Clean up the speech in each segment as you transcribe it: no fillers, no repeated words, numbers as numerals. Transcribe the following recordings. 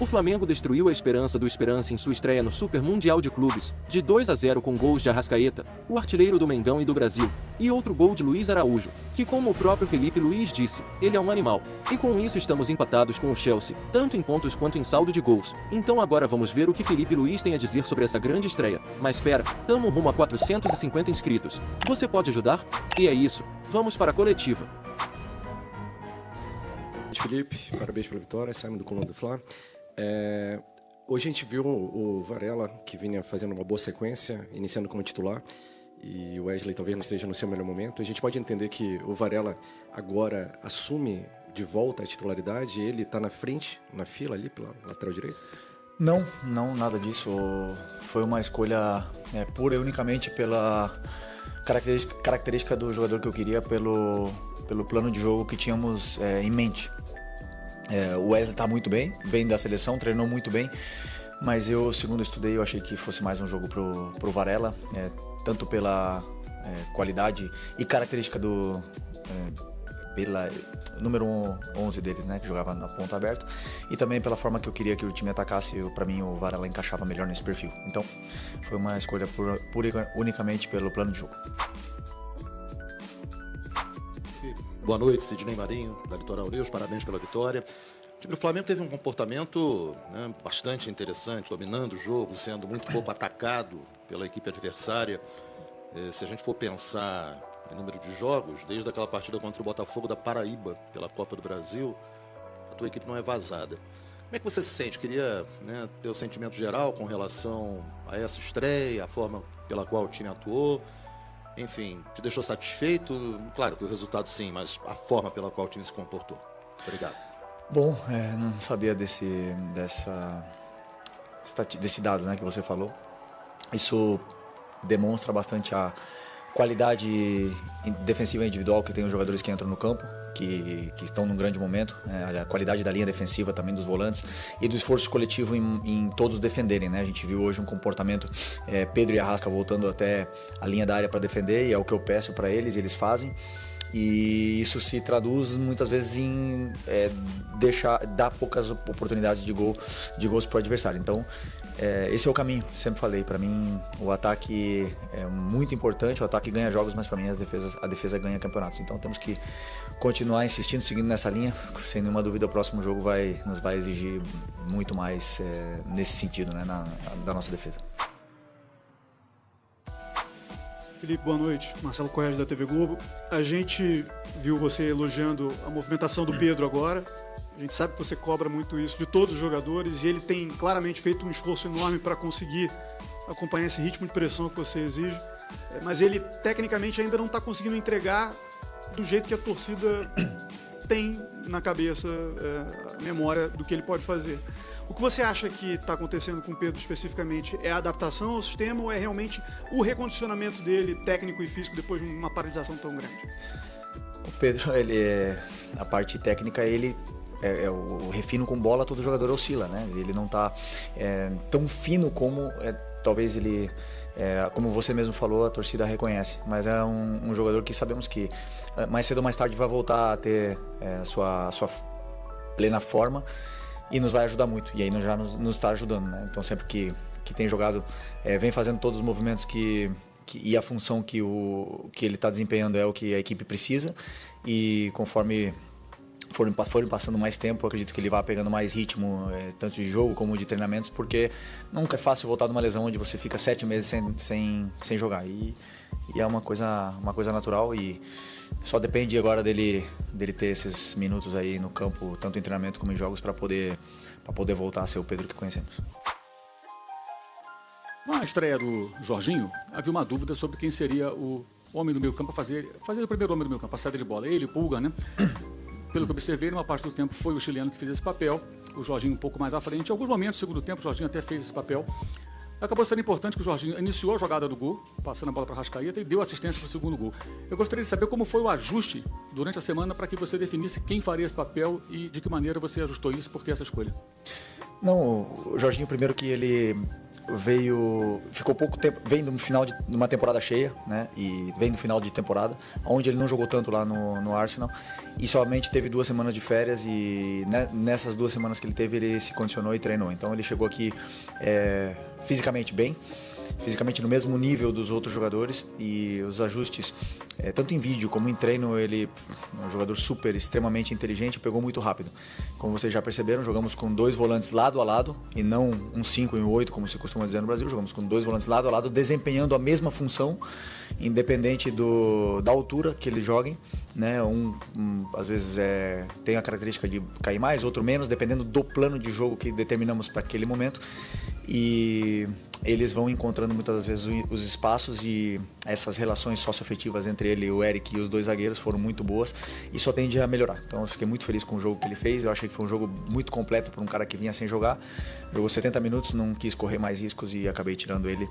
O Flamengo destruiu a esperança do Esperance em sua estreia no Super Mundial de Clubes, de 2-0 com gols de Arrascaeta, o artilheiro do Mengão e do Brasil, e outro gol de Luiz Araújo, que como o próprio Felipe Luiz disse, ele é um animal. E com isso estamos empatados com o Chelsea, tanto em pontos quanto em saldo de gols. Então agora vamos ver o que Felipe Luiz tem a dizer sobre essa grande estreia. Mas espera, tamo rumo a 450 inscritos. Você pode ajudar? E é isso, vamos para a coletiva. Felipe, parabéns pela vitória, Simon do Coluna do Fla. Hoje a gente viu o Varela, que vinha fazendo uma boa sequência, iniciando como titular, e o Wesley talvez não esteja no seu melhor momento. A gente pode entender que o Varela agora assume de volta a titularidade, ele está na frente, na fila ali, pela lateral direita? Não, nada disso. Foi uma escolha pura e unicamente pela característica do jogador que eu queria, pelo plano de jogo que tínhamos em mente. O Wesley está muito bem, vem da seleção, treinou muito bem, mas segundo eu estudei, eu achei que fosse mais um jogo pro Varela, tanto pela qualidade e característica pela número 11 deles, né, que jogava na ponta aberta, e também pela forma que eu queria que o time atacasse. Para mim o Varela encaixava melhor nesse perfil. Então foi uma escolha unicamente pelo plano de jogo. Boa noite, Sidney Marinho, da Litoral News, parabéns pela vitória. O time do Flamengo teve um comportamento bastante interessante, dominando o jogo, sendo muito pouco atacado pela equipe adversária. Se a gente for pensar em número de jogos, desde aquela partida contra o Botafogo da Paraíba, pela Copa do Brasil, a tua equipe não é vazada. Como é que você se sente? Queria ter o sentimento geral com relação a essa estreia, a forma pela qual o time atuou. Enfim, te deixou satisfeito? Claro que o resultado sim, mas a forma pela qual o time se comportou. Obrigado. Bom, não sabia desse dado, né, que você falou. Isso demonstra bastante a qualidade defensiva individual que tem os jogadores que entram no campo, que estão num grande momento, a qualidade da linha defensiva também dos volantes e do esforço coletivo em todos defenderem, né? A gente viu hoje um comportamento, Pedro e Arrasca voltando até a linha da área para defender, e é o que eu peço para eles, e eles fazem. E isso se traduz muitas vezes em dar poucas oportunidades de gols para o adversário. Então esse é o caminho, sempre falei. Para mim o ataque é muito importante, o ataque ganha jogos, mas para mim a defesa ganha campeonatos. Então temos que continuar insistindo, seguindo nessa linha. Sem nenhuma dúvida o próximo jogo nos vai exigir muito mais nesse sentido, né, da nossa defesa. Felipe, boa noite. Marcelo Correia da TV Globo. A gente viu você elogiando a movimentação do Pedro agora. A gente sabe que você cobra muito isso de todos os jogadores, e ele tem claramente feito um esforço enorme para conseguir acompanhar esse ritmo de pressão que você exige, mas ele tecnicamente ainda não está conseguindo entregar do jeito que a torcida tem na cabeça, a memória do que ele pode fazer. O que você acha que está acontecendo com o Pedro especificamente? É a adaptação ao sistema ou é realmente o recondicionamento dele, técnico e físico, depois de uma paralisação tão grande? O Pedro, a parte técnica, o refino com bola, todo jogador oscila, né? Ele não está tão fino como talvez ele, como você mesmo falou, a torcida reconhece. Mas é um jogador que sabemos que mais cedo ou mais tarde vai voltar a ter sua plena forma e nos vai ajudar muito. E aí já nos está ajudando, né? Então sempre que tem jogado, vem fazendo todos os movimentos e a função que ele está desempenhando é o que a equipe precisa. E conforme forem passando mais tempo, eu acredito que ele vai pegando mais ritmo, tanto de jogo como de treinamentos, porque nunca é fácil voltar de uma lesão onde você fica 7 meses sem jogar. E é uma coisa natural, e só depende agora dele ter esses minutos aí no campo, tanto em treinamento como em jogos, para poder voltar a ser o Pedro que conhecemos. Na estreia do Jorginho, havia uma dúvida sobre quem seria o homem do meio campo a fazer o primeiro homem do meio campo, a saída de bola. Ele, Pulga, né? Pelo que observei, numa parte do tempo foi o chileno que fez esse papel, o Jorginho um pouco mais à frente. Em alguns momentos do segundo tempo, o Jorginho até fez esse papel. Acabou sendo importante que o Jorginho iniciou a jogada do gol, passando a bola para Arrascaeta, e deu assistência para o segundo gol. Eu gostaria de saber como foi o ajuste durante a semana para que você definisse quem faria esse papel e de que maneira você ajustou isso, por que essa escolha? Não, o Jorginho, primeiro que ele ficou pouco tempo, vem no final de uma temporada cheia, né? E vem no final de temporada, onde ele não jogou tanto lá no Arsenal e somente teve 2 semanas de férias e nessas 2 semanas que ele teve, ele se condicionou e treinou. Então ele chegou aqui fisicamente bem, fisicamente no mesmo nível dos outros jogadores, e os ajustes, tanto em vídeo como em treino, ele é um jogador extremamente inteligente, pegou muito rápido. Como vocês já perceberam, jogamos com 2 volantes lado a lado e não um 5 e um 8, como se costuma dizer no Brasil. Jogamos com 2 volantes lado a lado, desempenhando a mesma função, independente da altura que eles joguem, né? Às vezes tem a característica de cair mais, outro menos, dependendo do plano de jogo que determinamos para aquele momento. E eles vão encontrando muitas das vezes os espaços, e essas relações socioafetivas entre ele, o Eric e os 2 zagueiros foram muito boas e só tende a melhorar. Então eu fiquei muito feliz com o jogo que ele fez. Eu achei que foi um jogo muito completo para um cara que vinha sem jogar. Jogou 70 minutos, não quis correr mais riscos e acabei tirando ele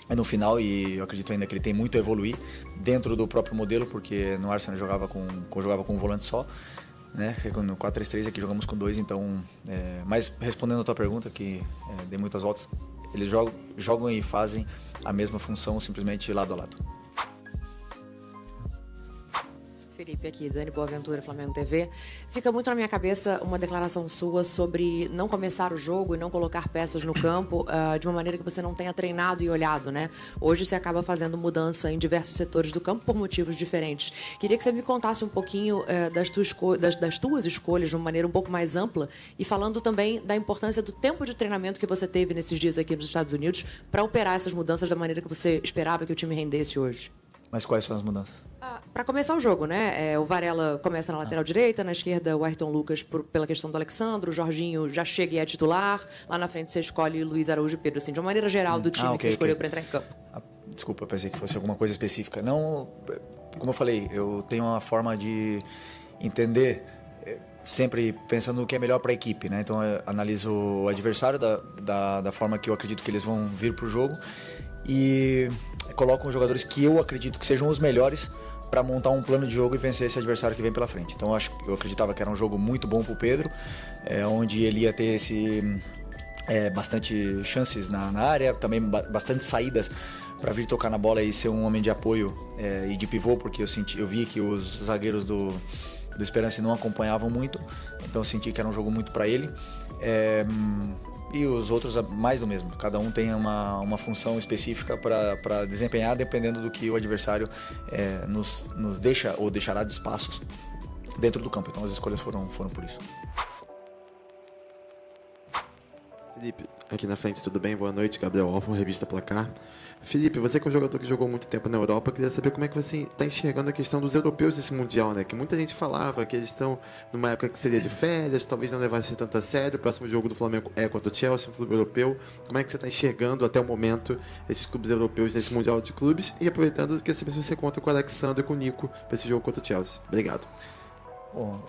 no final, e eu acredito ainda que ele tem muito a evoluir dentro do próprio modelo, porque no Arsenal jogava com um volante só, né? No 4-3-3 aqui jogamos com 2, então... Mas respondendo a tua pergunta, que dei muitas voltas, eles jogam e fazem a mesma função, simplesmente lado a lado. Felipe aqui, Dani Boaventura, Flamengo TV. Fica muito na minha cabeça uma declaração sua sobre não começar o jogo e não colocar peças no campo de uma maneira que você não tenha treinado e olhado, né? Hoje você acaba fazendo mudança em diversos setores do campo por motivos diferentes. Queria que você me contasse um pouquinho das tuas escolhas de uma maneira um pouco mais ampla, e falando também da importância do tempo de treinamento que você teve nesses dias aqui nos Estados Unidos para operar essas mudanças da maneira que você esperava que o time rendesse hoje. Mas quais são as mudanças? Para começar o jogo, né? O Varela começa na lateral direita, na esquerda o Ayrton Lucas pela questão do Alexandre, o Jorginho já chega e é titular, lá na frente você escolhe Luiz Araújo e Pedro, assim, de uma maneira geral do time que você escolheu para entrar em campo. Desculpa, eu pensei que fosse alguma coisa específica. Não, como eu falei, eu tenho uma forma de entender sempre pensando no que é melhor para a equipe, né? Então eu analiso o adversário da forma que eu acredito que eles vão vir para o jogo e coloco os jogadores que eu acredito que sejam os melhores para montar um plano de jogo e vencer esse adversário que vem pela frente. Então eu acreditava que era um jogo muito bom para o Pedro, onde ele ia ter bastante chances na área, também bastante saídas para vir tocar na bola e ser um homem de apoio e de pivô, porque eu vi que os zagueiros do Esperance não acompanhavam muito, então eu senti que era um jogo muito para ele. E os outros mais do mesmo, cada um tem uma função específica para desempenhar, dependendo do que o adversário nos deixa ou deixará de espaços dentro do campo. Então as escolhas foram por isso. Felipe, aqui na frente, tudo bem? Boa noite, Gabriel Alfa, Revista Placar. Felipe, você que é um jogador que jogou muito tempo na Europa, eu queria saber como é que você está enxergando a questão dos europeus desse Mundial, né? Que muita gente falava que eles estão numa época que seria de férias, talvez não levasse tanto a sério. O próximo jogo do Flamengo é contra o Chelsea, um clube europeu. Como é que você está enxergando até o momento esses clubes europeus nesse Mundial de Clubes? E aproveitando, que você conta com o Alexandre e com o Nico para esse jogo contra o Chelsea. Obrigado. Bom,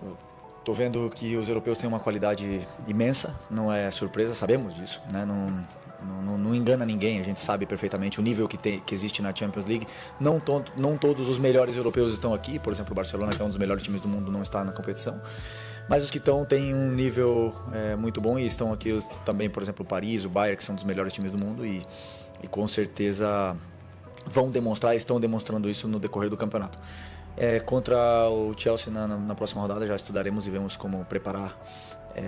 estou vendo que os europeus têm uma qualidade imensa, não é surpresa, sabemos disso, né? Não engana ninguém, a gente sabe perfeitamente o nível que existe na Champions League. Não todos os melhores europeus estão aqui, por exemplo, o Barcelona, que é um dos melhores times do mundo, não está na competição. Mas os que estão têm um nível muito bom, e estão aqui também, por exemplo, o Paris, o Bayern, que são dos melhores times do mundo, e com certeza estão demonstrando isso no decorrer do campeonato. Contra o Chelsea na próxima rodada já estudaremos e vemos como preparar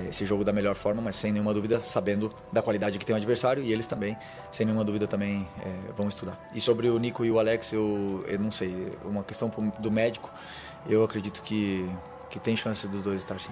esse jogo da melhor forma, mas sem nenhuma dúvida, sabendo da qualidade que tem o adversário, e eles também, sem nenhuma dúvida, também vão estudar. E sobre o Nico e o Alex, eu não sei, uma questão do médico, eu acredito que tem chance dos dois estar sim.